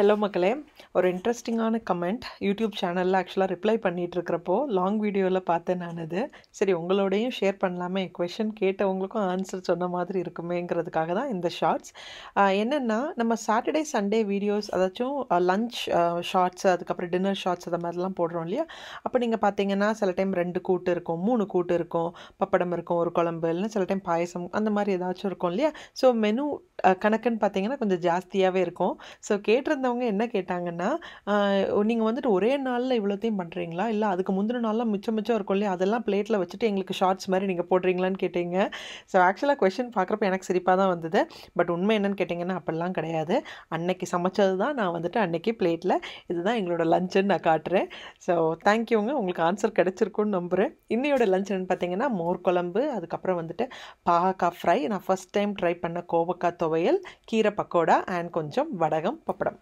Hello மக்களே, ஒரு இன்ட்ரெஸ்டிங்கான கமெண்ட் யூடியூப் சேனலில் ஆக்சுவலாக ரிப்ளை பண்ணிகிட்ருக்கிறப்போ லாங் வீடியோவில் பார்த்தேன் நான் அது. சரி உங்களோடையும் ஷேர் பண்ணலாமே, கொஷின் கேட்டவங்களுக்கும் ஆன்சர் சொன்ன மாதிரி இருக்குமேங்கிறதுக்காக தான் இந்த ஷார்ட்ஸ். என்னென்னா நம்ம சாட்டர்டே சண்டே வீடியோஸ் அதாச்சும் லஞ்ச் ஷார்ட்ஸ் அதுக்கப்புறம் டின்னர் ஷார்ட்ஸ் அதை மாதிரிலாம் போடுறோம் இல்லையா. அப்போ நீங்கள் பார்த்தீங்கன்னா சில டைம் 2 கூட்டு இருக்கும், 3 கூட்டு இருக்கும், பப்படம் இருக்கும், ஒரு குழம்பு, இல்லைன்னா சில டைம் பாயசம் அந்த மாதிரி ஏதாச்சும் இருக்கும் இல்லையா. ஸோ மெனு கணக்குன்னு பார்த்தீங்கன்னா கொஞ்சம் ஜாஸ்தியாகவே இருக்கும். ஸோ கேட்டிருந்தவங்க என்ன கேட்டாங்கன்னா, நீங்கள் வந்துட்டு ஒரே நாளில் இவ்வளோத்தையும் பண்ணுறீங்களா, இல்லை அதுக்கு முந்தின நாள்லாம் மிச்சம் மிச்சம் இருக்கும் இல்லையா, அதெல்லாம் பிளேட்டில் வச்சுட்டு எங்களுக்கு ஷார்ட்ஸ் மாதிரி நீங்கள் போடுறீங்களான்னு கேட்டீங்க. ஸோ ஆக்சுவலாக கொஷின் பார்க்குறப்ப எனக்கு சிரிப்பாக தான் வந்தது. பட் உண்மை என்னன்னு கேட்டிங்கன்னா அப்படிலாம் கிடையாது. அன்னைக்கு சமைச்சது தான் நான் வந்துட்டு அன்னைக்கு பிளேட்டில் இதுதான் எங்களோட லஞ்சுன்னு நான் காட்டுறேன். ஸோ தேங்க்யூங்க, உங்களுக்கு ஆன்சர் கிடச்சிருக்குன்னு நம்புகிறேன். இன்னையோட லஞ்ச் என்னன்னு பார்த்தீங்கன்னா மோர் குழம்பு, அதுக்கப்புறம் வந்துட்டு பாகக்காய் ஃப்ரை, நான் ஃபஸ்ட் டைம் ட்ரை பண்ண கோவக்காய் துவையல், கீரை பக்கோடா அண்ட் கொஞ்சம் வடகம், பப்படம்.